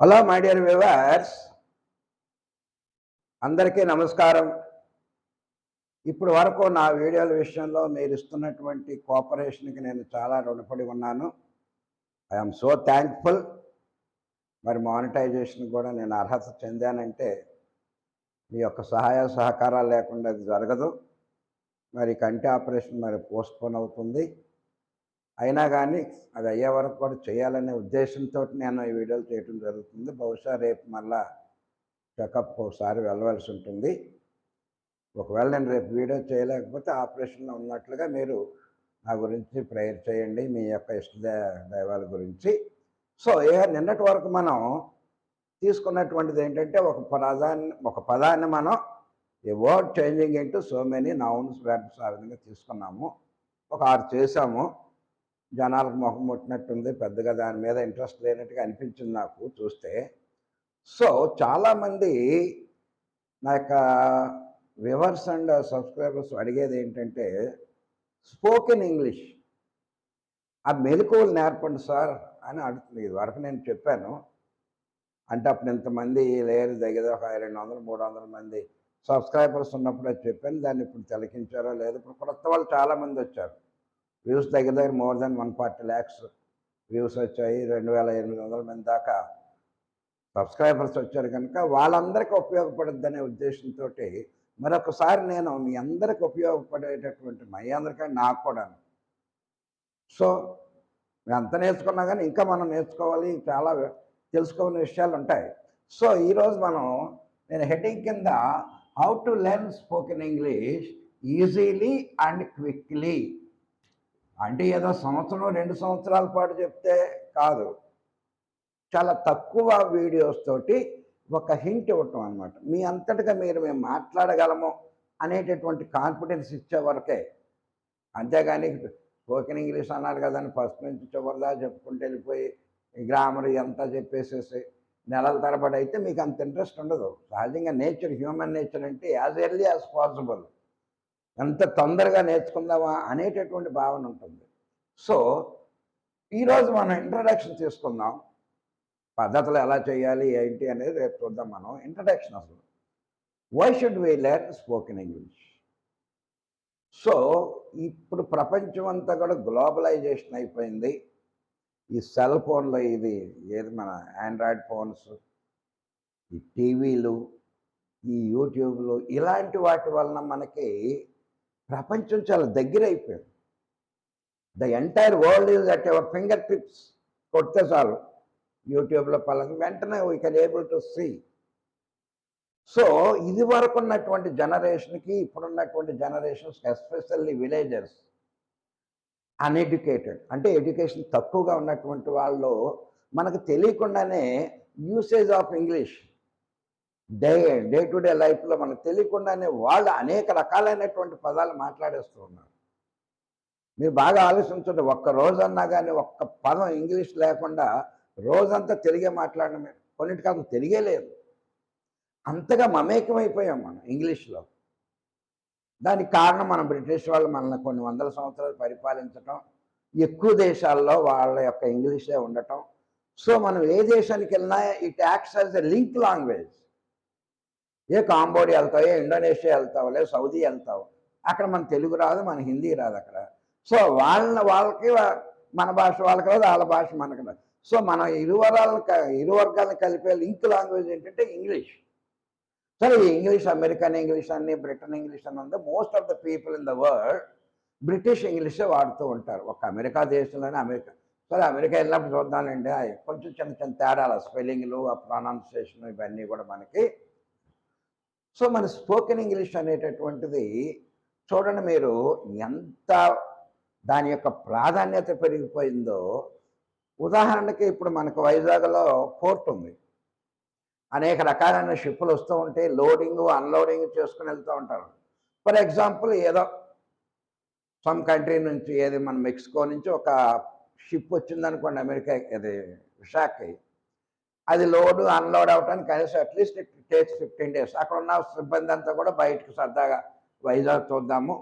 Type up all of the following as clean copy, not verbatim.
Hello my dear viewers, అందరికీ నమస్కారం. ఇప్పుడు వరకు నా వీడియోల విషయంలో మీరు ఇస్తున్నటువంటి కోఆపరేషన్కి నేను చాలా రుణపడి ఉన్నాను. I am so thankful. మరి మానిటైజేషన్ కూడా నేను అర్హత చెందానంటే మీ యొక్క సహాయ సహకారాలు లేకుండా అది జరగదు. మరి కంటి ఆపరేషన్ మరి పోస్ట్‌పోన్ అవుతుంది. అయినా కానీ అది అయ్యే వరకు కూడా చేయాలనే ఉద్దేశంతో నేను ఈ వీడియోలు చేయడం జరుగుతుంది. బహుశా రేపు మళ్ళా చెకప్‌కి ఒకసారి వెళ్ళవలసి ఉంటుంది. ఒకవేళ నేను రేపు వీడియో చేయలేకపోతే ఆపరేషన్లో ఉన్నట్లుగా మీరు నా గురించి ప్రేయర్ చేయండి, మీ యొక్క దైవాల గురించి. సో నిన్నటి వరకు మనం తీసుకున్నటువంటిది ఏంటంటే ఒక పదాన్ని మనం a word changing into so many nouns verbs ఆ విధంగా తీసుకున్నాము. ఒక 6 చేసాము. జనాలకు మొహం ముట్టినట్టుంది, పెద్దగా దాని మీద ఇంట్రెస్ట్ లేనట్టుగా అనిపించింది నాకు చూస్తే. సో చాలామంది నా యొక్క వ్యూవర్స్ అండ్ సబ్స్క్రైబర్స్ అడిగేది ఏంటంటే స్పోకెన్ ఇంగ్లీష్ ఆ మెలకువలు నేర్పండి సార్ అని అడుగుతుంది. ఇదివరకు నేను చెప్పాను. అంటే అప్పుడు ఇంతమంది లేరు, దగ్గర ఒక 200, 300 మంది సబ్స్క్రైబర్స్ ఉన్నప్పుడు అది చెప్పాను. దాన్ని ఇప్పుడు తిలకించారో లేదు. ఇప్పుడు కొత్త వాళ్ళు చాలామంది వచ్చారు. వ్యూస్ దగ్గర మోర్ దెన్ 140 lakhs వ్యూస్ వచ్చాయి. 2800 మంది దాకా సబ్స్క్రైబర్స్ వచ్చారు కనుక వాళ్ళందరికీ ఉపయోగపడుద్దనే ఉద్దేశంతో మరొకసారి నేను మీ అందరికి ఉపయోగపడేటటువంటి మీ అందరికీ నాకు కూడా. సో మేము అంత నేర్చుకున్నా కానీ ఇంకా మనం నేర్చుకోవాలి, చాలా తెలుసుకోని విషయాలు ఉంటాయి. సో ఈరోజు నేను హెడ్డింగ్ కింద how to learn spoken English easily and quickly అంటే ఏదో సంవత్సరం 2 సంవత్సరాల పాటు చెప్తే కాదు, చాలా తక్కువ వీడియోస్ తోటి ఒక హింట్ ఇవ్వటం అనమాట. మీ అంతటిగా మేము మాట్లాడగలము అనేటటువంటి కాన్ఫిడెన్స్ ఇచ్చే వరకే. అంతేగాని స్పోకెన్ ఇంగ్లీష్ అన్నారు కదని ఫస్ట్ నుంచి చివరిదా చెప్పుకుంటూ వెళ్ళిపోయి గ్రామర్ అంతా చెప్పేసేసి నెలల తరబడి అయితే మీకు అంత ఇంట్రెస్ట్ ఉండదు. సహజంగా నేచర్, హ్యూమన్ నేచర్ అంటే యాజ్ ఎర్లీ యాజ్ పాసిబుల్, ఎంత తొందరగా నేర్చుకుందామా అనేటటువంటి భావన ఉంటుంది. సో ఈరోజు మనం ఇంట్రడక్షన్ తీసుకుందాం. పద్ధతులు ఎలా చేయాలి ఏంటి అనేది రేపు చూద్దాం. మనం ఇంట్రడక్షన్ అసలు why should we learn spoken English. So ఇప్పుడు ప్రపంచం అంతా కూడా గ్లోబలైజేషన్ అయిపోయింది. ఈ సెల్ ఫోన్లో ఏది మన ఆండ్రాయిడ్ ఫోన్స్, ఈ టీవీలు, ఈ యూట్యూబ్లు, ఇలాంటి వాటి వలన మనకి ప్రపంచం చాలా దగ్గర అయిపోయింది. The entire world is at your finger tips. కొడితే చాలు యూట్యూబ్లో వెంటనే we can able to see. So ఇది వరకు ఉన్నటువంటి జనరేషన్కి ఇప్పుడున్నటువంటి జనరేషన్స్, ఎస్పెషల్లీ విలేజర్స్, అన్ఎడ్యుకేటెడ్ అంటే ఎడ్యుకేషన్ తక్కువగా ఉన్నటువంటి వాళ్ళు మనకు తెలియకుండానే usage of English day to day లైఫ్లో మనకు తెలియకుండానే వాళ్ళు అనేక రకాలైనటువంటి పదాలు మాట్లాడేస్తూ ఉన్నారు. మీరు బాగా ఆలోచించండి. ఒక్క రోజన్నా కానీ ఒక్క పదం ఇంగ్లీష్ లేకుండా రోజంతా తెలుగే మాట్లాడడమే. కొన్నిటికి అసలు తెలుగే లేదు. అంతగా మమేకమైపోయాం మనం ఇంగ్లీష్లో. దానికి కారణం మనం బ్రిటిష్ వాళ్ళు మనల్ని కొన్ని వందల సంవత్సరాలు పరిపాలించటం, ఎక్కువ దేశాల్లో వాళ్ళ యొక్క ఇంగ్లీషే ఉండటం. సో మనం ఏ దేశానికి వెళ్ళినా it acts as a link language. ఏ కాంబోడియా వెళ్తావో, ఇండోనేషియా వెళ్తావు, లేదా సౌదీ వెళ్తావు, అక్కడ మన తెలుగు రాదు, మన హిందీ రాదు అక్కడ. సో వాళ్ళకి మన భాష వాళ్ళకి రాదు, వాళ్ళ భాష మనకు రాదు. సో మనం ఇరు వర్గాలను కలిపే లింక్ లాంగ్వేజ్ ఏంటంటే ఇంగ్లీష్. సరే, ఈ ఇంగ్లీష్ అమెరికన్ ఇంగ్లీష్ అని, బ్రిటన్ ఇంగ్లీష్ అని ఉంది. Most of the people in the world British ఇంగ్లీషే వాడుతూ ఉంటారు. ఒక అమెరికా దేశంలోనే సరే అమెరికా వెళ్ళినప్పుడు చూద్దామండి, కొంచెం చిన్న చిన్న తేడాలు, స్పెల్లింగ్లు, ఆ ప్రొనౌన్సియేషన్ ఇవన్నీ కూడా మనకి. సో మన స్పోకెన్ ఇంగ్లీష్ అనేటటువంటిది చూడండి, మీరు ఎంత దాని యొక్క ప్రాధాన్యత పెరిగిపోయిందో. ఉదాహరణకి ఇప్పుడు మనకు వైజాగ్లో పోర్ట్ ఉంది. అనేక రకాలైన షిప్పులు వస్తూ ఉంటాయి, లోడింగ్ అన్లోడింగ్ చేసుకుని వెళ్తూ ఉంటారు. ఫర్ ఎగ్జాంపుల్ ఏదో సమ్ కంట్రీ నుంచి, మన మెక్సికో నుంచి ఒక షిప్ వచ్చిందనుకోండి అమెరికా, విశాఖకి. అది లోడు అన్లోడ్ అవ్వడానికి కనీసం అట్లీస్ట్ ఇట్ టేక్స్ 15 days. అక్కడ ఉన్న సిబ్బంది అంతా కూడా బయటకు సరదాగా వైజాగ్ చూద్దాము,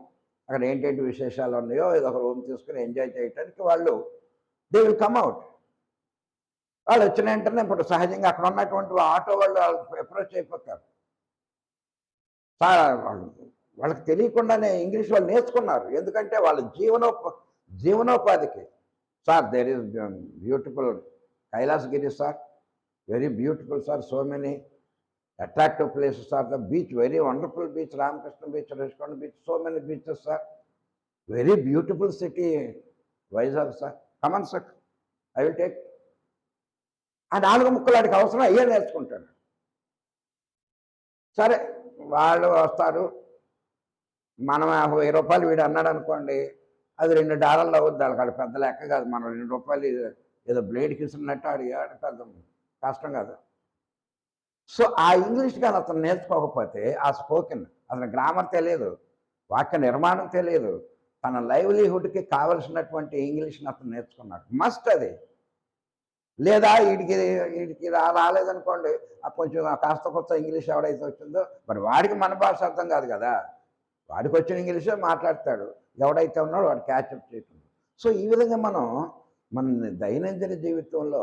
అక్కడ ఏంటంటి విశేషాలు ఉన్నాయో, ఏదో ఒక రూమ్ తీసుకుని ఎంజాయ్ చేయడానికి వాళ్ళు దే విల్ కమ్ అవుట్. వాళ్ళు వచ్చిన వెంటనే ఇప్పుడు సహజంగా అక్కడ ఉన్నటువంటి ఆటో వాళ్ళు అప్రోచ్ అయిపోతారు. వాళ్ళు వాళ్ళకి తెలియకుండానే ఇంగ్లీష్ వాళ్ళు నేర్చుకున్నారు. ఎందుకంటే వాళ్ళ జీవనోపాధికి. Sir there is beautiful Kailasagiri sir, very beautiful sir, so many attractive places are the beach, very wonderful beach, Ramakrishna beach, Rishikonda beach, so many beaches sir, very beautiful city Vizag sir, come on sir, I will take. ఆ 4 ముక్కలు వాడికి అవసరం అయ్యే నేర్చుకుంటాడు. సరే వాళ్ళు వస్తారు, మనం ₹1000 వీడు అన్నాడు అనుకోండి, అది $2 అవుద్ది. వాళ్ళకి పెద్ద లెక్క కాదు. మనం ₹2 ఏదో బ్లేడ్కి ఇస్తున్నట్టు అడిగాడు, పెద్ద కష్టం కాదు. సో ఆ ఇంగ్లీష్ కానీ అతను నేర్చుకోకపోతే, ఆ స్పోకెన్ అతను గ్రామర్ తెలియదు, వాక్య నిర్మాణం తెలియదు, తన లైవ్లీహుడ్కి కావలసినటువంటి ఇంగ్లీష్ని అతను నేర్చుకున్నాడు. మస్ట్ అది. లేదా వీడికి రాలేదనుకోండి, కొంచెం కాస్త కొత్త ఇంగ్లీష్ ఎవడైతే వచ్చిందో, మరి వాడికి మన భాష అర్థం కాదు కదా, వాడికి వచ్చిన ఇంగ్లీషే మాట్లాడతాడు, ఎవడైతే ఉన్నాడో వాడు క్యాచప్ చేయటం. సో ఈ విధంగా మనం మన దైనందిన జీవితంలో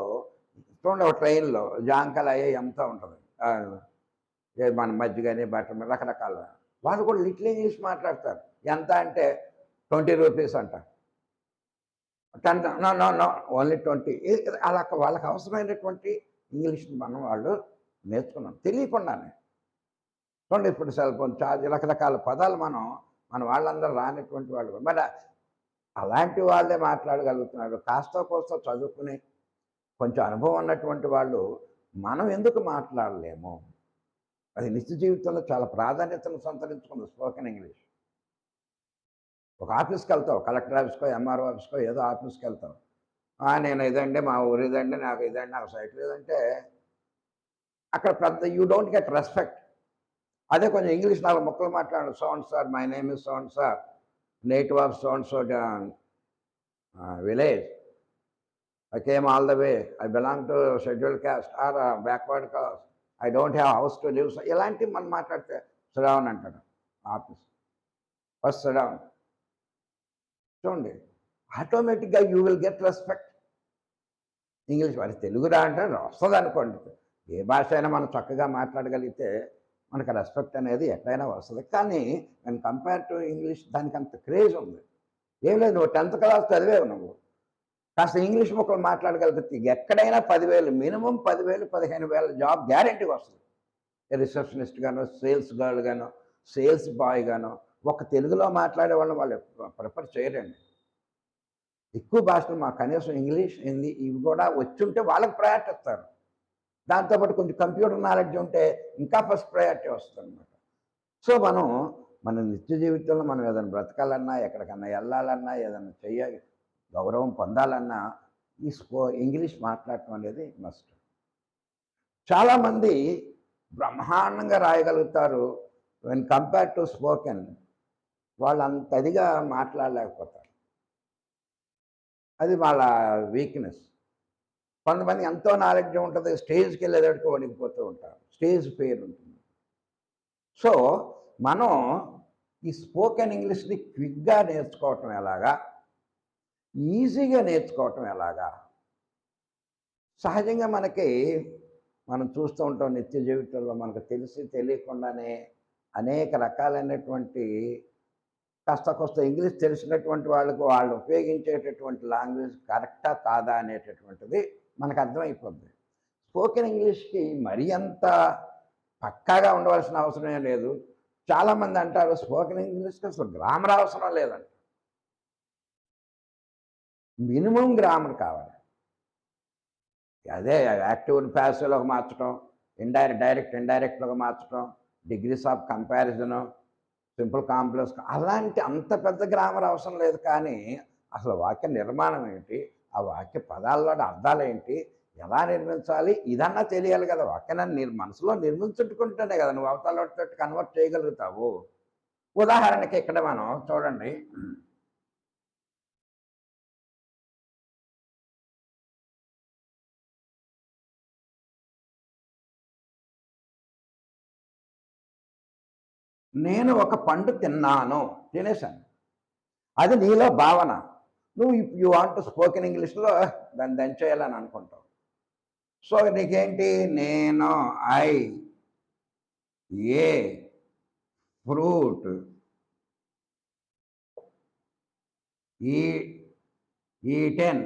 చూడండి, ఒక ట్రైన్లో జాంకాయలు అయ్యే ఎంత ఉంటుంది, మన మజ్జిగని బటర్ రకరకాల, వాళ్ళు కూడా లిటిల్ ఇంగ్లీష్ మాట్లాడతారు. ఎంత అంటే ₹20 అంట, 10 నో ఓన్లీ 20. అలా వాళ్ళకి అవసరమైనటువంటి ఇంగ్లీష్ని వాళ్ళు నేర్చుకున్నాం తెలియకుండానే. చూడండి, ఇప్పుడు సెల్ ఫోన్ ఛార్జ్, రకరకాల పదాలు మన వాళ్ళందరూ రానటువంటి వాళ్ళు, మరి అలాంటి వాళ్ళే మాట్లాడగలుగుతున్నారు. కాస్త కోస్త చదువుకుని కొంచెం అనుభవం ఉన్నటువంటి వాళ్ళు మనం ఎందుకు మాట్లాడలేము? అది నిత్య జీవితంలో చాలా ప్రాధాన్యతను సంతరించుకుంది స్పోకెన్ ఇంగ్లీష్. ఒక ఆఫీస్కి వెళ్తావు, కలెక్టర్ ఆఫీస్కో, ఎంఆర్ఓ ఆఫీస్కో, ఏదో ఆఫీస్కి వెళ్తావు. నేను ఇదండి, మా ఊరు ఇదండి, నాకు ఇదండి, నాకు సైట్ లేదంటే అక్కడ పెద్ద యూ డోంట్ గెట్ రెస్పెక్ట్. అదే కొంచెం ఇంగ్లీష్ 4 ముక్కలు మాట్లాడు, so and sir, my name is so and sir, native of so and so village, I came all the way, I belong to scheduled caste or backward caste, I don't have house to live. ఇలాంటివి మనం మాట్లాడితే sit down అంటాడు office, first sit down. చూడండి, ఆటోమేటిక్గా you will get respect. English వాడి తెలుగు రా అంటే వస్తుంది అనుకోండి, ఏ భాష అయినా మనం చక్కగా మాట్లాడగలిగితే మనకు రెస్పెక్ట్ అనేది ఎక్కడైనా వస్తుంది. కానీ నేను కంపేర్ టు ఇంగ్లీష్ దానికి అంత క్రేజ్ ఉంది. ఏం లేదు, నువ్వు 10th క్లాస్ చదివేవు, నువ్వు కాస్త ఇంగ్లీష్ ముక్కలు మాట్లాడగలిగితే ఎక్కడైనా 10,000, మినిమం 10,000, 15,000 జాబ్ గ్యారెంటీగా వస్తుంది. రిసెప్షనిస్ట్ గానో, సేల్స్ గర్ల్ గానో, సేల్స్ బాయ్ గానో, ఒక తెలుగులో మాట్లాడే వాళ్ళని వాళ్ళు ప్రిఫర్ చేయరండి. ఎక్కువ భాషలు మాకు కనీసం ఇంగ్లీష్, హిందీ ఇవి కూడా వచ్చుంటే వాళ్ళకి ప్రయారిటీ ఇస్తారు. దాంతోపాటు కొంచెం కంప్యూటర్ నాలెడ్జ్ ఉంటే ఇంకా ఫస్ట్ ప్రయారిటీ వస్తుంది అనమాట. సో మన నిత్య జీవితంలో మనం ఏదైనా బ్రతకాలన్నా, ఎక్కడికన్నా వెళ్ళాలన్నా, ఏదైనా చెయ్యాలి, గౌరవం పొందాలన్నా ఇంగ్లీష్ మాట్లాడటం అనేది మస్ట్. చాలామంది బ్రహ్మాండంగా రాయగలుగుతారు, వెన్ కంపేర్ టు స్పోకెన్ వాళ్ళు అంత అదిగా మాట్లాడలేకపోతారు. అది వాళ్ళ వీక్నెస్. కొంతమంది ఎంతో నాలెడ్జ్ ఉంటుంది, స్టేజ్కి వెళ్ళేటట్టుకు వణికిపోతూ ఉంటారు, స్టేజ్ ఫియర్ ఉంటుంది. సో మనం ఈ స్పోకెన్ ఇంగ్లీష్ని క్విక్గా నేర్చుకోవటం ఎలాగా, ఈజీగా నేర్చుకోవటం ఎలాగా? సహజంగా మనం చూస్తూ ఉంటాం నిత్య జీవితంలో, మనకు తెలిసి తెలియకుండానే అనేక రకాలైనటువంటి కాస్త కొస్త ఇంగ్లీష్ తెలిసినటువంటి వాళ్ళకు వాళ్ళు ఉపయోగించేటటువంటి లాంగ్వేజ్ కరెక్టా కాదా అనేటటువంటిది మనకు అర్థమైపోద్ది. స్పోకెన్ ఇంగ్లీష్కి మరీ అంత పక్కాగా ఉండవలసిన అవసరమే లేదు. చాలామంది అంటారు స్పోకెన్ ఇంగ్లీష్కి అసలు గ్రామర్ అవసరం లేదంట. మినిమం గ్రామర్ కావాలి. అదే యాక్టివ్ ప్యాసివ్లోకి మార్చడం, డైరెక్ట్ ఇండైరెక్ట్లోకి మార్చడం, degrees of comparison, simple complex, అలాంటి అంత పెద్ద గ్రామర్ అవసరం లేదు. కానీ అసలు వాక్య నిర్మాణం ఏంటి, ఆ వాక్య పదాల్లో అర్థాలు ఏంటి, ఎలా నిర్మించాలి, ఇదన్నా తెలియాలి కదా. వాక్యాన్ని మనసులో నిర్మించుకుంటేనే కదా నువ్వు అవతల కన్వర్ట్ చేయగలుగుతావు. ఉదాహరణకి ఇక్కడ మనం చూడండి, నేను ఒక పండు తినేశాను, అది నీలో భావన. నువ్వు యూ వాంట్ టు స్పోకెన్ ఇంగ్లీష్లో దాన్ని దంచేయాలని అనుకుంటావు. సో నీకేంటి, నేను ఐ ఏ ఫ్రూట్ ఈ ఈటెన్.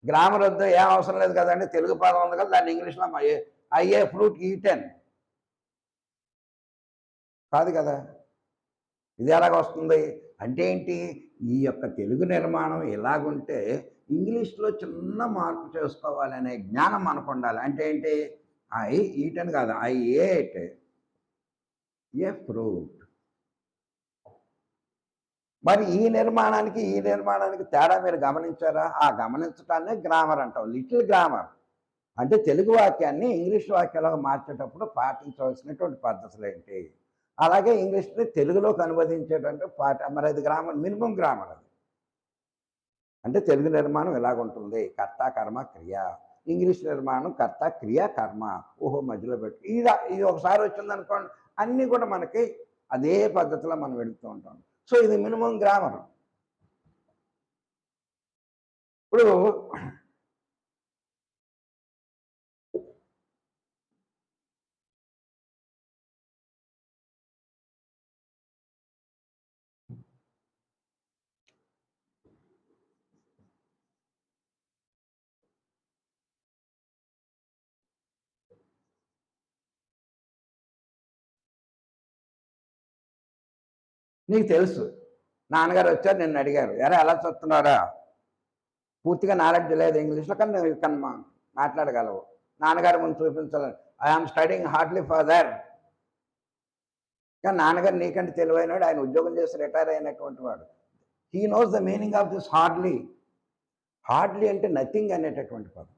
గ్రామర్ వద్దు, ఏం అవసరం లేదు కదండి. తెలుగు పదం ఉంది కదా, దాన్ని ఇంగ్లీష్లో అయ్యే ఫ్రూట్ ఈటెన్ కాదు కదా. ఇది ఎలాగొస్తుంది అంటే ఏంటి, ఈ యొక్క తెలుగు నిర్మాణం ఎలాగుంటే ఇంగ్లీష్లో చిన్న మార్పు చేసుకోవాలనే జ్ఞానం మనకు ఉండాలి. అంటే ఏంటి, ఐ ఈటెన్ కాదు, ఐ ఏట్ ఏ ఫ్రూట్. మరి ఈ నిర్మాణానికి తేడా మీరు గమనించారా? ఆ గమనించటాన్ని గ్రామర్ అంటాం. లిటిల్ గ్రామర్ అంటే తెలుగు వాక్యాన్ని ఇంగ్లీష్ వాక్యాలుగా మార్చేటప్పుడు పాటించవలసినటువంటి పద్ధతులు ఏంటి, అలాగే ఇంగ్లీష్ని తెలుగులోకి అనువదించేటంటే మరి అది గ్రామర్, మినిమం గ్రామర్ అది. అంటే తెలుగు నిర్మాణం ఎలాగుంటుంది, కర్త కర్మ క్రియ. ఇంగ్లీష్ నిర్మాణం కర్త క్రియ కర్మ. ఓహో మధ్యలో పెట్టి ఇది ఒకసారి వచ్చిందనుకోండి, అన్నీ కూడా మనకి అదే పద్ధతిలో మనం వెళుతూ ఉంటాం. సో ఇది మినిమం గ్రామర్. ఇప్పుడు నీకు తెలుసు, నాన్నగారు వచ్చారు, నిన్ను అడిగారు, ఎరా ఎలా చూస్తున్నారా, పూర్తిగా నాలెడ్జ్ లేదు ఇంగ్లీష్లో, కానీ నువ్వు ఇక్కడ మాట్లాడగలవు. నాన్నగారు ముందు చూపించాలని, ఐఆమ్ స్టడీయింగ్ హార్డ్లీ ఫాదర్. కానీ నాన్నగారు నీకంటే తెలివైనవాడు, ఆయన ఉద్యోగం చేసి రిటైర్ అయినటువంటి వాడు. He knows the meaning of this hardly. Hardly అంటే నథింగ్ అనేటటువంటి పదం,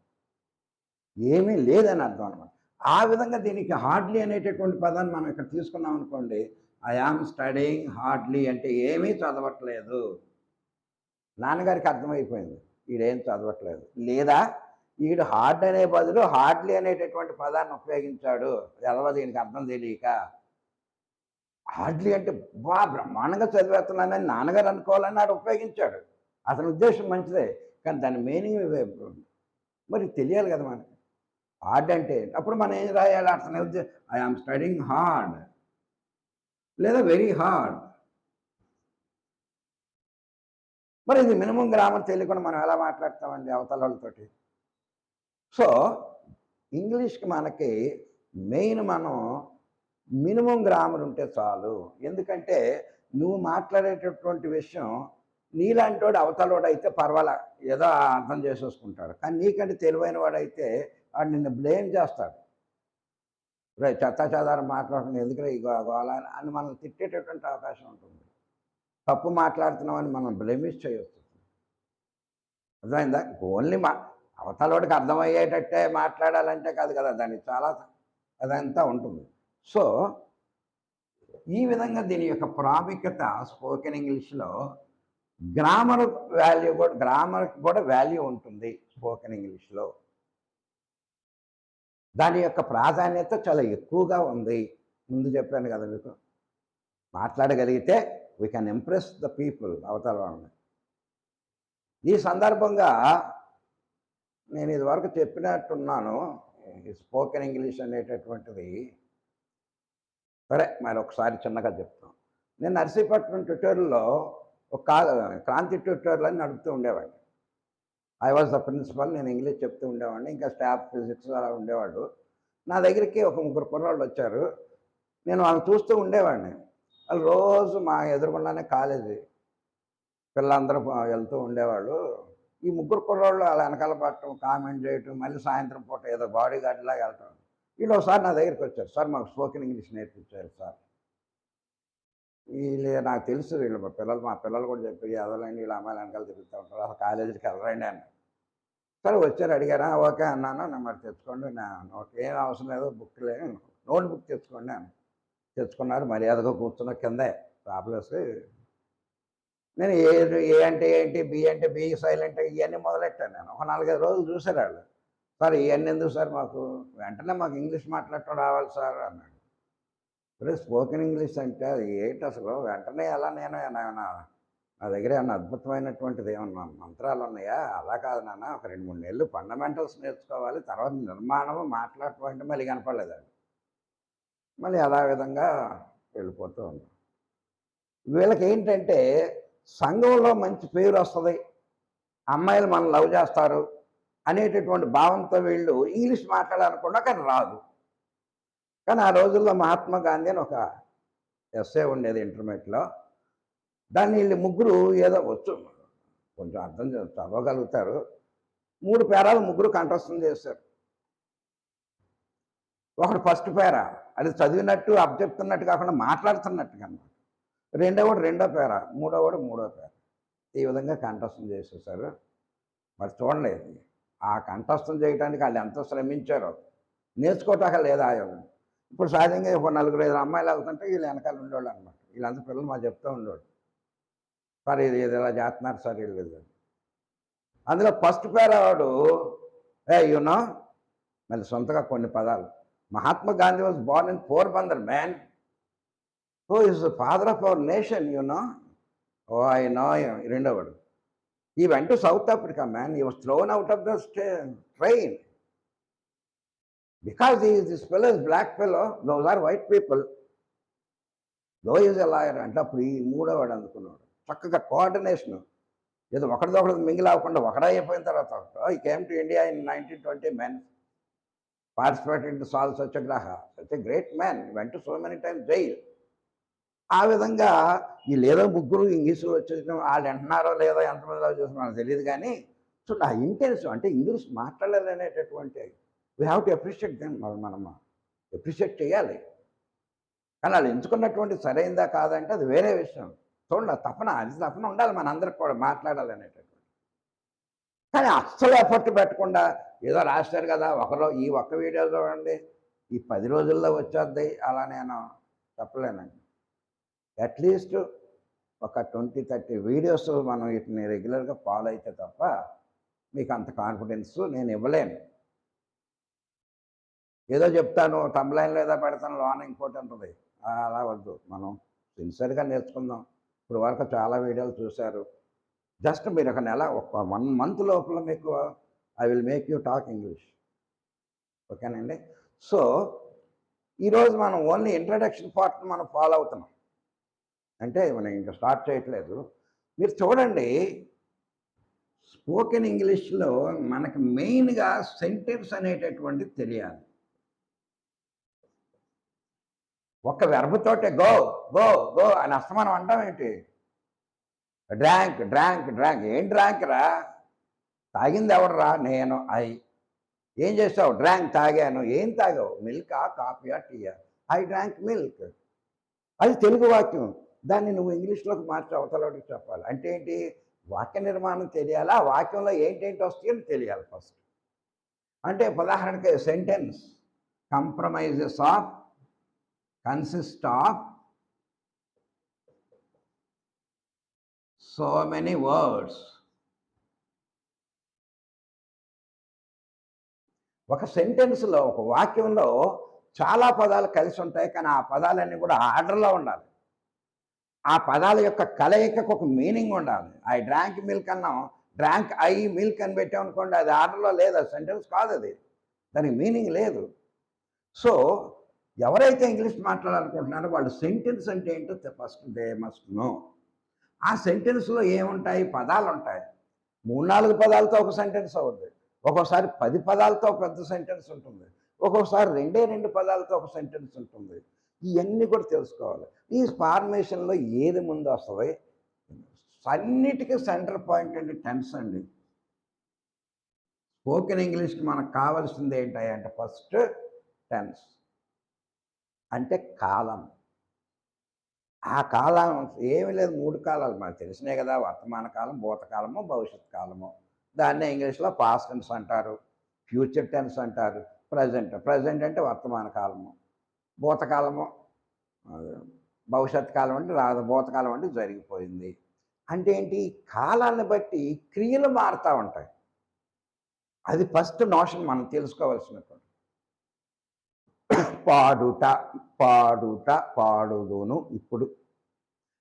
ఏమీ లేదని అర్థం అనమాట. ఆ విధంగా దీనికి హార్డ్లీ అనేటటువంటి పదాన్ని మనం ఇక్కడ తీసుకున్నాం అనుకోండి, ఐఆమ్ స్టడీయింగ్ హార్డ్లీ అంటే ఏమీ చదవట్లేదు. నాన్నగారికి అర్థమైపోయింది ఈడేం చదవట్లేదు, లేదా ఈడు హార్డ్ అనే బదులు హార్డ్లీ అనేటటువంటి పదాన్ని ఉపయోగించాడు, ఎలవ దీనికి అర్థం తెలియక. హార్డ్లీ అంటే బ్రహ్మాండంగా చదివేస్తున్నానని నాన్నగారు అనుకోవాలని ఆడు ఉపయోగించాడు. అతని ఉద్దేశం మంచిదే, కానీ దాని మీనింగ్ మరి తెలియాలి కదా మనకి. హార్డ్ అంటే అప్పుడు మనం ఏం రాయాలి, అతని ఉద్దేశం ఐఆమ్ స్టడీయింగ్ హార్డ్ లేదా వెరీ హార్డ్. మరి ఇది మినిమం గ్రామర్ తెలియకుండా మనం ఎలా మాట్లాడతామండి అవతల వాళ్ళతోటి. సో ఇంగ్లీష్కి మనకి మెయిన్ మనం మినిమం గ్రామర్ ఉంటే చాలు. ఎందుకంటే నువ్వు మాట్లాడేటటువంటి విషయం నీలాంటి వాడు అవతలవాడు అయితే పర్వాలే, ఏదో అర్థం చేసేసుకుంటాడు. కానీ నీకంటే తెలివైన వాడైతే వాడు నిన్ను బ్లేమ్ చేస్తాడు. చెత్త చెదారం మాట్లాడుతున్నా ఎందుకంటే ఈ గోళ అని మనం తిట్టేటటువంటి అవకాశం ఉంటుంది. తప్పు మాట్లాడుతున్నామని మనం బ్లేమిష్ చేయొచ్చు. అర్థమైందా? ఓన్లీ అవతలవాడికి అర్థమయ్యేటట్టే మాట్లాడాలంటే కాదు కదా, దానికి చాలా అదంతా ఉంటుంది. సో ఈ విధంగా దీని యొక్క ప్రాముఖ్యత స్పోకెన్ ఇంగ్లీష్లో గ్రామర్కి కూడా వాల్యూ ఉంటుంది. స్పోకెన్ ఇంగ్లీష్లో దాని యొక్క ప్రాధాన్యత చాలా ఎక్కువగా ఉంది. ముందు చెప్పాను కదా మీకు, మాట్లాడగలిగితే we can impress the people అవతల వాళ్ళని. ఈ సందర్భంగా నేను ఇదివరకు చెప్పినట్టున్నాను, ఈ స్పోకెన్ ఇంగ్లీష్ అనేటటువంటిది. సరే మరి ఒకసారి చిన్నగా చెప్తాం. నేను నర్సీపట్నం ట్యూటోరియల్లో ఒక క్రాంతి ట్యూటోరియల్ అని నడుపుతూ ఉండేవాడిని. I was the principal. నేను ఇంగ్లీష్ చెప్తూ ఉండేవాడిని, ఇంకా స్టాఫ్ ఫిజిక్స్ అలా ఉండేవాడు. నా దగ్గరికి ఒక 3 కుర్రాళ్ళు వచ్చారు. నేను వాళ్ళని చూస్తూ ఉండేవాడిని. వాళ్ళు రోజు మా ఎదురుగుండానే కాలేజీ పిల్లలందరూ వెళ్తూ ఉండేవాళ్ళు. ఈ 3 కుర్రాళ్ళు అలా వెనకాల పట్టడం, కామెంట్ చేయటం, మళ్ళీ సాయంత్రం పూట ఏదో బాడీ గార్డ్లాగా వెళ్ళటం. వీళ్ళు ఒకసారి నా దగ్గరికి వచ్చారు, సార్ మాకు స్పోకెన్ ఇంగ్లీష్ నేర్పించారు సార్. వీళ్ళు నాకు తెలుసు, వీళ్ళు మా పిల్లలు కూడా చెప్పి ఎదలండి వీళ్ళు అమ్మాయిలు వెనకాల తిరుగుతూ ఉంటారు, అసలు కాలేజీకి వెళ్ళరండి అని. సరే వచ్చారు, అడిగారా, ఓకే అన్నాను. మరి తెచ్చుకోండి, ఏం అవసరం లేదు, నోట్ బుక్ తెచ్చుకోండి అని. తెచ్చుకున్నారు, మర్యాదగా కూర్చున్న కిందే ప్రాబ్లమ్స్. నేను ఏ అంటే ఏంటి, బి అంటే బి, సైలెంట్ ఇవన్నీ మొదలెట్టాను. నేను ఒక 4-5 రోజులు చూసారు వాళ్ళు. సార్ ఇవన్నీ ఎందుకు సార్, మాకు వెంటనే మాకు ఇంగ్లీష్ మాట్లాడటం రావాలి సార్ అన్నాడు. ఇప్పుడు స్పోకెన్ ఇంగ్లీష్ అంటే అది ఏంటి అసలు, వెంటనే ఎలా నేను ఏమైనా నా దగ్గర ఏమన్నా అద్భుతమైనటువంటిది ఏమన్నా మంత్రాలు ఉన్నాయా? అలా కాదు నాన్న. ఒక 2, 3 నెలలు ఫండమెంటల్స్ నేర్చుకోవాలి. తర్వాత నిర్మాణము, మాట్లాడటం అంటే మళ్ళీ కనపడలేదండి. మళ్ళీ అలా విధంగా వెళ్ళిపోతూ ఉన్నాం. వీళ్ళకేంటంటే సంఘంలో మంచి పేరు వస్తది. అమ్మాయిలు మనల్ని లవ్ చేస్తారు అనేటటువంటి భావంతో వీళ్ళు ఇంగ్లీష్ మాట్లాడాలనుకున్నా కానీ రాదు. కానీ ఆ రోజుల్లో మహాత్మా గాంధీ అని ఒక ఎస్సే ఉండేది ఇంటర్మీడియట్‌లో. దాన్ని వీళ్ళు ముగ్గురు ఏదో వచ్చు, కొంచెం అర్థం చదవగలుగుతారు. 3 పేరాలు ముగ్గురు కంఠస్థం చేశారు. ఒకడు ఫస్ట్ పేరా అది చదివినట్టు అప్పచెప్తున్నట్టు కాకుండా మాట్లాడుతున్నట్టుగా అన్నమాట. రెండోవాడు రెండో పేరా, మూడోవాడు మూడో పేరా. ఈ విధంగా కంఠస్థం చేసేసారు. మరి చూడండి, ఆ కంఠస్థం చేయడానికి వాళ్ళు ఎంత శ్రమించారో నేర్చుకోవటాక లేదా. ఇప్పుడు సహజంగా ఒక 4, 5 అమ్మాయిలు వెళ్తుంటే వీళ్ళు వెనకాల ఉండేవాళ్ళు అనమాట. వీళ్ళంతా పిల్లలు మాకు చెప్తూ ఉండేవాడు, సార్ ఇది ఇలా చేస్తున్నారు సార్ వీళ్ళు. అందులో ఫస్ట్ పేరావాడు యూనో మళ్ళీ సొంతగా కొన్ని పదాలు. Mahatma Gandhi was born in Porbandar man, who is the father of our nation you know. Oh I know. రెండోవాడు, he went to South Africa, man. He was thrown out of the train because this fellow is black fellow, those are white people. Though he is a lawyer. అంటే అప్పుడు ఈ మూడోవాడు అందుకున్నాడు. చక్కగా coordination, ఏదో ఒకరిదొకరిది mingle అవ్వకుండా ఒకడైపోయిన తర్వాత he came to India in 1920 men, participated in the Salt Satyagraha. Such a great man. He went to so many times jail. ఆ విధంగా వీళ్ళేదో ముగ్గురు ఇంగ్లీష్లో వచ్చేసిన వాళ్ళు అంటున్నారో లేదో ఎంతమందిలో చూసిన మనకు తెలియదు. కానీ సో నా ఇంటెన్షన్ అంటే ఇంగ్లీష్ మాట్లాడాలనేటటువంటి we have to appreciate them. మనం అప్రిషియేట్ చేయాలి. కానీ వాళ్ళు ఎంచుకున్నటువంటి సరైందా కాదంటే అది వేరే విషయం. చూడండి, ఆ తపన, అది తపన ఉండాలి మనందరికి కూడా మాట్లాడాలనేటటువంటి. కానీ అస్సలు ఎఫర్ట్ పెట్టకుండా ఏదో రాస్తారు కదా ఈ ఒక్క వీడియో చూడండి, ఈ 10 రోజుల్లో వచ్చేద్ది అలా నేను చెప్పలేనండి. అట్లీస్ట్ ఒక 20-30 వీడియోస్ మనం వీటిని రెగ్యులర్గా ఫాలో అయితే తప్ప మీకు అంత కాన్ఫిడెన్స్ నేను ఇవ్వలేను. ఏదో చెప్తాను, టంబ్లైన్లో ఏదో పెడతాను, లోన ఇంకోటి ఉంటుంది, అలా వద్దు. మనం సిన్సియర్గా నేర్చుకుందాం. ఇప్పుడు వరకు చాలా వీడియోలు చూశారు. జస్ట్ మీరు ఒక నెల, ఒక 1 మంత్ లోపల మీకు I will make you talk English. ఓకేనండి. సో ఈరోజు మనం ఓన్లీ ఇంట్రడక్షన్ పార్ట్ మనం ఫాలో అవుతున్నాం. అంటే మనం ఇంకా స్టార్ట్ చేయట్లేదు. మీరు చూడండి, స్పోకెన్ ఇంగ్లీష్లో మనకు మెయిన్గా సెంటెన్స్ అనేటటువంటిది తెలియాలి. ఒక వెర్బతోటే గో గో గో అని అస్తమానం అంటాం ఏంటి? Drank drank drank. ఏం డ్రాంక్ రా? తాగింది ఎవడరా? నేను. ఏం చేస్తావు? డ్రాంక్, తాగాను. ఏం తాగావు? మిల్కా, కాఫీయా, టీయా? I drank milk. అది తెలుగు వాక్యం. దాన్ని నువ్వు ఇంగ్లీష్లోకి మార్చి అవతలకి చెప్పాలి. అంటే ఏంటి? వాక్య నిర్మాణం తెలియాలి. ఆ వాక్యంలో ఏంటేంటి వస్తాయని తెలియాలి ఫస్ట్. అంటే ఉదాహరణకి sentence compromises of, consist of so many words. ఒక సెంటెన్స్లో, ఒక వాక్యంలో చాలా పదాలు కలిసి ఉంటాయి. కానీ ఆ పదాలన్నీ కూడా ఆర్డర్లో ఉండాలి. ఆ పదాల యొక్క కలయికకు ఒక మీనింగ్ ఉండాలి. ఐ డ్రాంక్ మిల్క్ అన్నాం, డ్రాంక్ ఐ మిల్క్ అని పెట్టామనుకోండి, అది ఆర్డర్లో లేదు, అది సెంటెన్స్ కాదు, అది దానికి మీనింగ్ లేదు. సో ఎవరైతే ఇంగ్లీష్ మాట్లాడాలనుకుంటున్నారో వాళ్ళు సెంటెన్స్ అంటే ఏంటో ఫస్ట్ దే మస్ట్ నో. ఆ సెంటెన్స్లో ఏముంటాయి? పదాలు ఉంటాయి. 3-4 పదాలతో ఒక సెంటెన్స్ అవుతుంది. ఒక్కోసారి 10 పదాలతో ఒక పెద్ద సెంటెన్స్ ఉంటుంది. ఒక్కొక్కసారి 2 పదాలతో ఒక సెంటెన్స్ ఉంటుంది. ఇవన్నీ కూడా తెలుసుకోవాలి. ఈ ఫార్మేషన్లో ఏది ముందు వస్తుంది? అన్నిటికీ సెంటర్ పాయింట్ అంటే టెన్స్ అండి. స్పోకెన్ ఇంగ్లీష్కి మనకు కావాల్సింది ఏంటంటే ఫస్ట్ టెన్స్ అంటే కాలం. ఆ కాలం ఏమీ లేదు, 3 కాలాలు మనకు తెలిసినాయి కదా, వర్తమాన కాలం, భూతకాలము, భవిష్యత్ కాలము. దాన్నే ఇంగ్లీష్లో పాస్ట్ టెన్స్ అంటారు, ఫ్యూచర్ టెన్స్ అంటారు, ప్రజెంట్ అంటే వర్తమాన కాలము, భూతకాలము భవిష్యత్ కాలం అంటే రాదు, భూతకాలం అంటే జరిగిపోయింది. అంటే ఏంటి? కాలాన్ని బట్టి క్రియలు మారుతూ ఉంటాయి. అది ఫస్ట్ నోషన్ మనం తెలుసుకోవాల్సినటువంటి. పాడుట, పాడుట, పాడుదును. ఇప్పుడు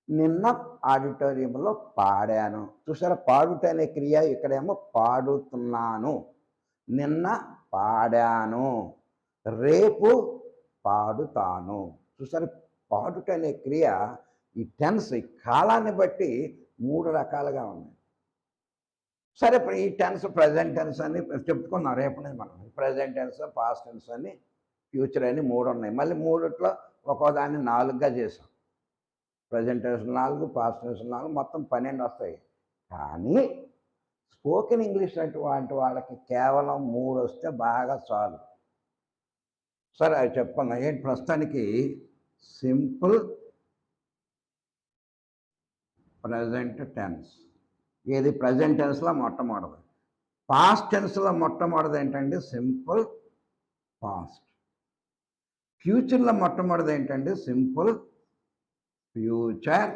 నిన్న ఆడిటోరియంలో పాడాను. చూసారా, పాడుట అనే క్రియ ఇక్కడేమో పాడుతున్నాను. నిన్న పాడాను, రేపు పాడుతాను. చూసారా, పాడుట అనే క్రియ ఈ టెన్స్ ఈ కాలాన్ని బట్టి 3 రకాలుగా ఉన్నాయి. సరే, ఇప్పుడు ఈ టెన్స్ ప్రెజెంట్ టెన్స్ అని చెప్పుకున్నాం. రేపు నుంచి మనం ప్రెజెంట్ టెన్స్, పాస్ట్ టెన్స్ అని, ఫ్యూచర్ అని 3 ఉన్నాయి. మళ్ళీ మూడిట్లో ఒక్కో దాన్ని 4గా చేసాం. ప్రెజెంట్ టెన్స్ 4, పాస్ట్ టెన్స్ 4, మొత్తం 12 వస్తాయి. కానీ స్పోకెన్ ఇంగ్లీష్ అటువంటి వాళ్ళకి కేవలం 3 వస్తే బాగా చాలు. సరే, అవి చెప్పుకుందాం. ఏంటి ప్రస్తుతానికి సింపుల్ ప్రెజెంట్ టెన్స్. ఏది ప్రెజెంట్ టెన్స్లో మొట్టమొదటిది. పాస్ట్ టెన్స్లో మొట్టమొదటిది ఏంటంటే సింపుల్ పాస్ట్. ఫ్యూచర్లో మొట్టమొదటిది ఏంటంటే సింపుల్ ఫ్యూచర్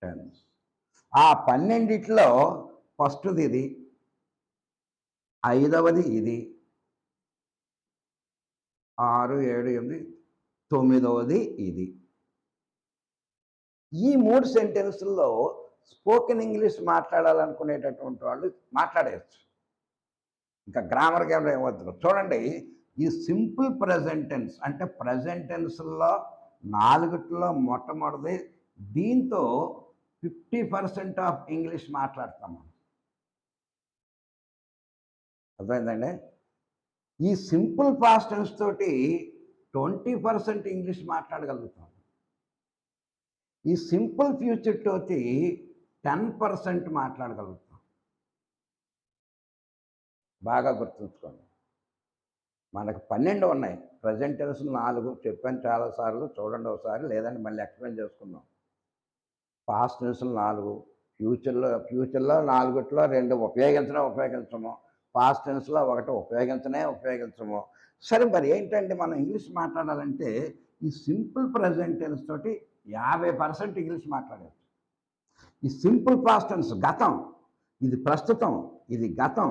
టెన్స్. ఆ 12లో ఫస్ట్ది ఇది, 5వది ఇది, 6, 7, 8, 9వది ఇది. ఈ 3 సెంటెన్సుల్లో స్పోకెన్ ఇంగ్లీష్ మాట్లాడాలనుకునేటటువంటి వాళ్ళు మాట్లాడేయచ్చు. ఇంకా గ్రామర్ గేమ్లో ఏమవుతుంది చూడండి. ఈ సింపుల్ ప్రెజెంట్ టెన్స్ అంటే ప్రెజెంట్ టెన్స్లో 4ట్లో మొట్టమొదటిది. దీంతో 50% ఆఫ్ ఇంగ్లీష్ మాట్లాడతాం మనం. అర్థమైందండి? ఈ సింపుల్ పాస్ట్ టెన్స్ తోటి 20% ఇంగ్లీష్ మాట్లాడగలుగుతాం. ఈ సింపుల్ ఫ్యూచర్ తోటి 10% మాట్లాడగలుగుతాం. బాగా గుర్తుంచుకోండి. మనకు 12 ఉన్నాయి. ప్రెజెంట్ టెన్స్ 4 చెప్పాను చాలాసార్లు. చూడండి ఒకసారి, లేదంటే మళ్ళీ ఎక్స్ప్లెయిన్ చేసుకుందాం. పాస్ట్ టెన్స్ 4, ఫ్యూచర్లో 4ట్లో 2 ఉపయోగించము. పాస్ట్ టెన్స్లో 1 ఉపయోగించము. సరే, మరి ఏంటంటే మనం ఇంగ్లీష్ మాట్లాడాలంటే ఈ సింపుల్ ప్రెజెంట్ టెన్స్ తోటి 50% ఇంగ్లీష్ మాట్లాడవచ్చు. ఈ సింపుల్ పాస్ట్ టెన్స్ గతం, ఇది ప్రస్తుతం, ఇది గతం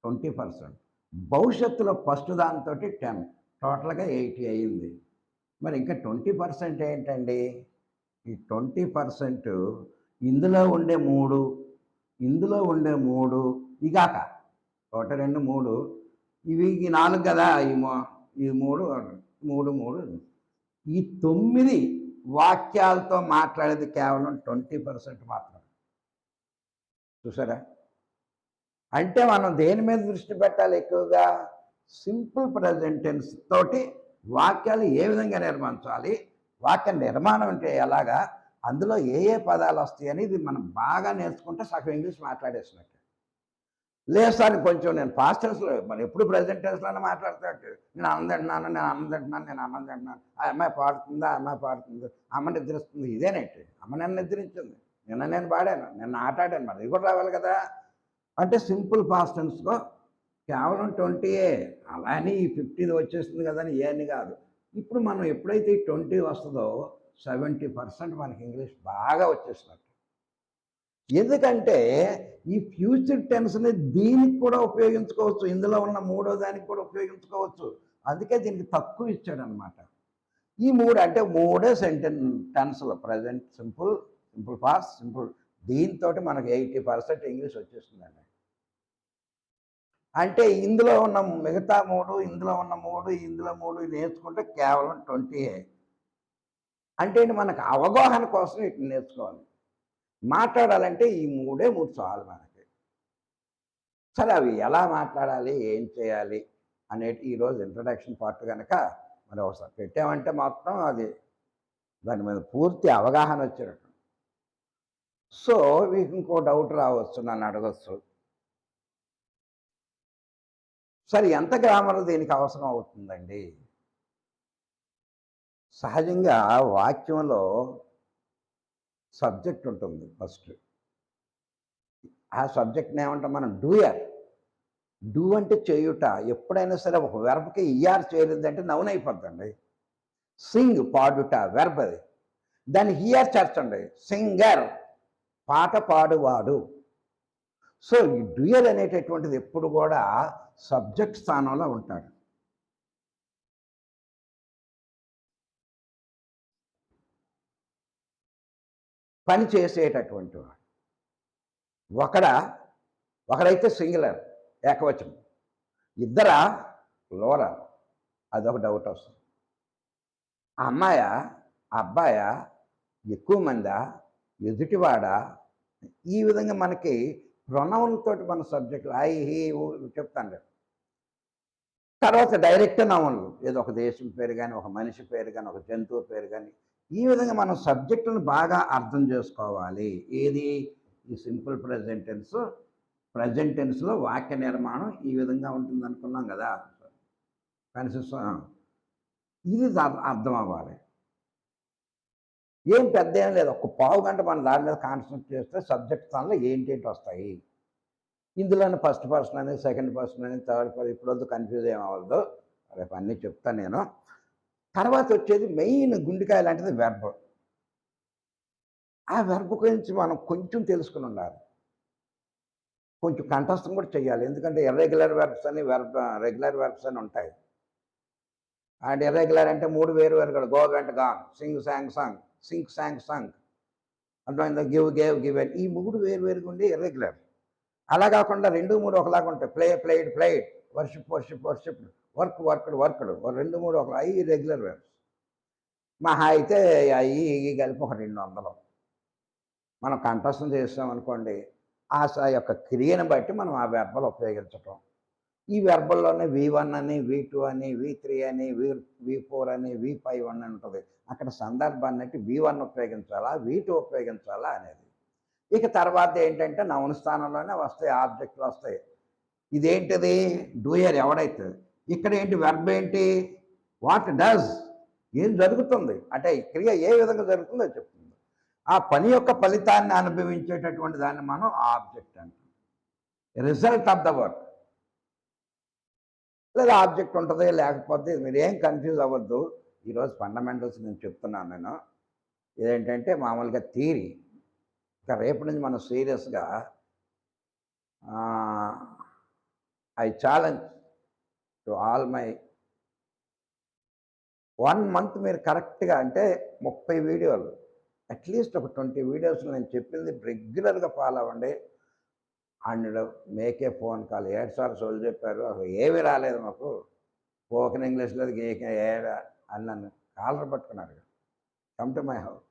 20%. భవిష్యత్తులో ఫస్ట్ దాంతో 10, టోటల్గా 80 అయ్యింది. మరి ఇంకా 20% ఏంటండి? ఈ 20% ఇందులో ఉండే 3, ఇందులో ఉండే 3, ఇగాక 1, 2, 3, ఇవి 4 కదా. ఈ 3, ఈ 9 వాక్యాలతో మాట్లాడేది కేవలం 20% మాత్రం. చూసారా? అంటే మనం దేని మీద దృష్టి పెట్టాలి ఎక్కువగా? సింపుల్ ప్రెజెంట్ టెన్స్ తోటి వాక్యాలు ఏ విధంగా నిర్మించాలి, వాక్య నిర్మాణం అంటే ఎలాగా, అందులో ఏ ఏ పదాలు వస్తాయి అనేది మనం బాగా నేర్చుకుంటే సగం ఇంగ్లీష్ మాట్లాడేసినట్టు. లేదు సార్, కొంచెం నేను పాస్ట్ టెన్స్లో, మరి ఎప్పుడు ప్రెజెంట్ టెన్స్లోనే మాట్లాడుతాడు. నేను అన్నం తింటున్నాను. ఆ అమ్మాయి పాడుతుందా, అమ్మ నిద్రిస్తుంది. ఇదేనేంటి? అమ్మ నన్ను నిద్రించింది, నేను పాడాను, నిన్న ఆట ఆడాను, మరి ఇది కూడా రావాలి కదా. అంటే సింపుల్ పాస్ట్ టెన్స్లో కేవలం 20. అలానే ఈ 50 వచ్చేస్తుంది కదా అని ఏమని కాదు. ఇప్పుడు మనం ఎప్పుడైతే 20 వస్తుందో 70% మనకి ఇంగ్లీష్ బాగా వచ్చేసినట్టు. ఎందుకంటే ఈ ఫ్యూచర్ టెన్స్ని దీనికి కూడా ఉపయోగించుకోవచ్చు, ఇందులో ఉన్న 3వ దానికి కూడా ఉపయోగించుకోవచ్చు. అందుకే దీనికి తక్కువ ఇచ్చాడనమాట. ఈ 3 అంటే 3 టెన్స్లో present simple, simple past, simple, దీంతో మనకు 80% ఇంగ్లీష్ వచ్చేస్తుందండి. అంటే ఇందులో ఉన్న మిగతా 3, ఇందులో ఉన్న 3, ఇందులో 3 నేర్చుకుంటే కేవలం 20. అంటే మనకు అవగాహన కోసం ఇటు నేర్చుకోవాలి. మాట్లాడాలంటే ఈ 3 చాలు మనకి. సరే, అవి ఎలా మాట్లాడాలి, ఏం చేయాలి అనేటి ఈరోజు ఇంట్రడక్షన్ పార్ట్ కనుక మరి ఒకసారి పెట్టామంటే మొత్తం అది దాని మీద పూర్తి అవగాహన వచ్చేటట్టు. సో మీకు ఇంకో డౌట్ రావచ్చు, నన్ను అడగచ్చు. సరే, ఎంత గ్రామర్ దీనికి అవసరం అవుతుందండి? సహజంగా వాక్యంలో సబ్జెక్ట్ ఉంటుంది ఫస్ట్. ఆ సబ్జెక్ట్ని ఏమంటాం మనం? డూయర్. డూ అంటే చేయుట. ఎప్పుడైనా సరే ఒక వెర్బ్కి ఈఆర్ చేరిందంటే నౌన్ అయిపోద్దండి. సింగ్ పాడుట వెర్బ్ అది. దాన్ని ఈఆర్ చేర్చండి, సింగర్ పాట పాడువాడు. సో ఈ డూయర్ అనేటటువంటిది ఎప్పుడు కూడా సబ్జెక్ట్ స్థానంలో ఉంటాడు. పని చేసేటటువంటి వాడు. ఒకడ ఒకడైతే సింగులర్, ఏకవచనం. ఇద్దరా, ప్లూరల్. అదొక డౌట్ వస్తుంది. ఆ అమ్మాయా, ఆ అబ్బాయా, ఎక్కువ మందా, ఎదుటివాడా? ఈ విధంగా మనకి ప్రొనౌన్ తోటి మన సబ్జెక్టులు ఐ, హీ, ఊ చెప్తాను రేపు. తర్వాత డైరెక్ట్ నౌన్లు, ఏదో ఒక దేశం పేరు కానీ, ఒక మనిషి పేరు కానీ, ఒక జంతువు పేరు కానీ, ఈ విధంగా మనం సబ్జెక్టులను బాగా అర్థం చేసుకోవాలి. ఏది? ఈ సింపుల్ ప్రెజెంట్ టెన్స్. ప్రెజెంట్ టెన్స్లో వాక్య నిర్మాణం ఈ విధంగా ఉంటుంది అనుకున్నాం కదా. కన్సిస్టెంట్ ఇది అర్థం అవ్వాలి. ఏం పెద్ద ఏం లేదు, ఒక పావు గంట మనం దాని మీద కాన్సన్ట్రేట్ చేస్తే సబ్జెక్ట్ స్థానంలో ఏంటేంటి వస్తాయి. ఇందులోనే ఫస్ట్ పర్సన్ అని, సెకండ్ పర్సన్ అని, థర్డ్ పర్సన్, ఇప్పుడొద్దు కన్ఫ్యూజ్ ఏమవ్వద్దు, రేపు అన్నీ చెప్తాను నేను. తర్వాత వచ్చేది మెయిన్ గుండెకాయ లాంటిది వెర్బ్. ఆ వెర్బ్ గురించి మనం కొంచెం తెలుసుకుని ఉండాలి. కొంచెం కంఠస్థం కూడా చేయాలి. ఎందుకంటే ఇర్రెగ్యులర్ వెర్బ్స్ అని, రెగ్యులర్ వెర్బ్స్ అని ఉంటాయి. అండ్ ఇర్రెగ్యులర్ అంటే 3 వేరు వేరు కూడా. Go went gone, sing sang sang, sing sang sung, అర్థమైందా? Give gave given. ఈ 3 వేరు వేరుగా ఉండి ఇర్రెగ్యులర్. అలా కాకుండా 2, 3 ఒకలాగా ఉంటాయి. Play played played, worship worship worship, work worked worked. 2, 3 ఒకలా. అవి రెగ్యులర్ వెర్బ్స్. మహా అయితే అవి కలిపి ఒక 200. మనం కంఠస్థం చేస్తామనుకోండి, ఆ యొక్క క్రియను బట్టి మనం ఆ వెర్బలు ఉపయోగించటం. ఈ వెర్బల్లోనే V1 అని, V2 అని, V3 అని, V4 అని, V5 అని ఉంటుంది. అక్కడ సందర్భాన్ని బట్టి V1 ఉపయోగించాలా, V2 ఉపయోగించాలా అనేది. ఇక తర్వాత ఏంటంటే నౌన్ స్థానంలోనే వస్తాయి, ఆబ్జెక్టులు వస్తాయి. ఇదేంటిది? డూయర్ ఎవడైతే. ఇక్కడ ఏంటి? వెర్బ్ ఏంటి? వాట్ డస్, ఏం జరుగుతుంది అంటే ఈ క్రియ ఏ విధంగా జరుగుతుందో చెప్తుంది. ఆ పని యొక్క ఫలితాన్ని అనుభవించేటటువంటి దాన్ని మనం ఆబ్జెక్ట్ అంటాం. Result of the work. లేదా ఆబ్జెక్ట్ ఉంటుంది, లేకపోతే మీరు ఏం కన్ఫ్యూజ్ అవ్వద్దు. ఈరోజు ఫండమెంటల్స్ నేను చెప్తున్నాను నేను. ఇదేంటంటే మామూలుగా థియరీ. ఇంకా రేపటి నుంచి మనం సీరియస్గా I challenge to all my 1 month మీరు కరెక్ట్గా అంటే 30 వీడియోలు, అట్లీస్ట్ ఒక 20 వీడియోస్ నేను చెప్పింది రెగ్యులర్గా ఫాలో అవ్వండి. And make a phone call. 7 సార్లు సోల్ చెప్పారు, అసలు ఏమీ రాలేదు మాకు, స్పోకెన్ ఇంగ్లీష్ లేదు అని నన్ను కాలర్ పట్టుకున్నారు. Come to my house.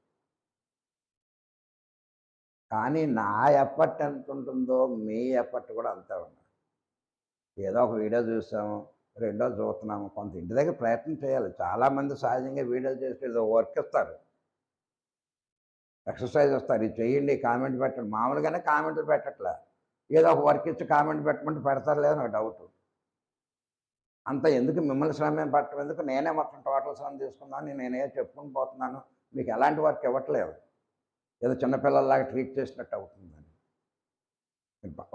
కానీ నా ఎఫర్ట్ ఎంత ఉంటుందో మీ ఎఫర్ట్ కూడా అంతే ఉంది. ఏదో ఒక వీడియో చూసాము, రెండో చూస్తున్నాము, కొంత ఇంటి దగ్గర ప్రయత్నం చేయాలి. చాలామంది సహజంగా వీడియోలు చేస్తే ఏదో వర్క్ ఇస్తారు, ఎక్సర్సైజ్ ఇస్తారు, ఇది చేయండి, కామెంట్ పెట్టండి. మామూలుగానే కామెంట్లు పెట్టట్లే, ఏదో ఒక వర్క్ ఇచ్చి కామెంట్ పెట్టమంటే పెడతారు లేదా నాకు డౌట్. అంత ఎందుకు మిమ్మల్ని శ్రమ పట్టడం ఎందుకు? నేనే మొత్తం టోటల్ శ్రమ తీసుకున్నాను, నేనే చెప్పుకుని పోతున్నాను, మీకు ఎలాంటి వర్క్ ఇవ్వట్లేదు. ఏదో చిన్నపిల్లల్లాగా ట్రీట్ చేసినట్టు అవుతుందని.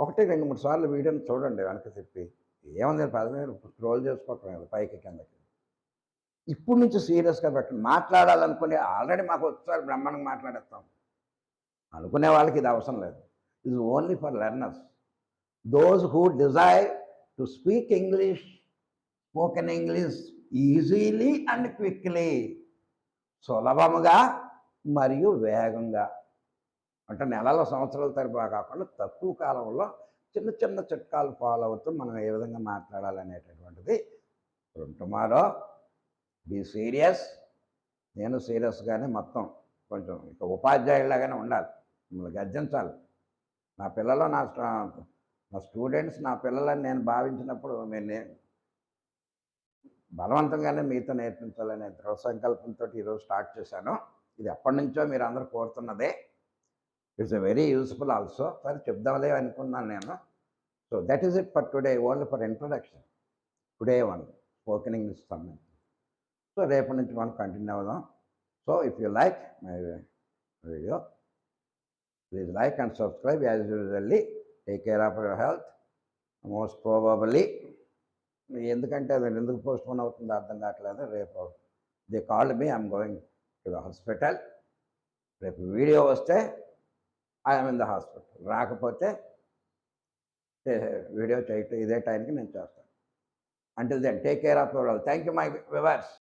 1, 2, 3 సార్లు వీడియోని చూడండి వెనక్కి తిప్పి. ఏముంది 10 నిమిషాలు స్క్రోల్ చేసుకోవటం లేదు పైకి కిందకి. ఇప్పుడు నుంచి సీరియస్గా పెట్టండి. మాట్లాడాలనుకునే ఆల్రెడీ మాకు ఒకసారి బ్రహ్మాండంగా మాట్లాడేస్తాం అనుకునే వాళ్ళకి ఇది అవసరం లేదు. ఇది only for learners, those who desire to speak English, spoken English easily and quickly. సులభముగా మరియు వేగంగా. అంటే నెలల సంవత్సరాల తరబడి కాకుండా తక్కువ కాలంలో చిన్న చిన్న చిట్కాలు ఫాలో అవుతూ మనం ఏ విధంగా మాట్లాడాలనేటటువంటిది. Tomorrow be serious. నేను సీరియస్గానే మొత్తం కొంచెం ఇక ఉపాధ్యాయులాగానే ఉండాలి, మిమ్మల్ని గర్జించాలి. నా పిల్లలు నా స్టూడెంట్స్ నా పిల్లలని నేను భావించినప్పుడు నేను బలవంతంగానే మీతో నేర్పించాలనే దృఢ సంకల్పంతో ఈరోజు స్టార్ట్ చేశాను. ఇది ఎప్పటి నుంచో మీరు అందరూ కోరుతున్నదే. It's a very useful also. సరే చెప్దాంలే అనుకున్నాను నేను. So that is it for today, only for introduction. Today one spoken English సంబంధించి. సో రేపటి నుంచి మనం కంటిన్యూ అవుదాం. So if you like my video, please like and subscribe as usually. Take care of your health. Most probably, ఎందుకంటే అది ఎందుకు postpone అవుతుందో అర్థం కావట్లేదు. రేపు they called me, I'm going to the hospital. రేపు వీడియో వస్తే ఐఎమ్ ఇన్ ద హాస్పిటల్, రాకపోతే వీడియో చేయటం ఇదే టైంకి నేను చేస్తాను. Until then take care of your health. Thank you my viewers.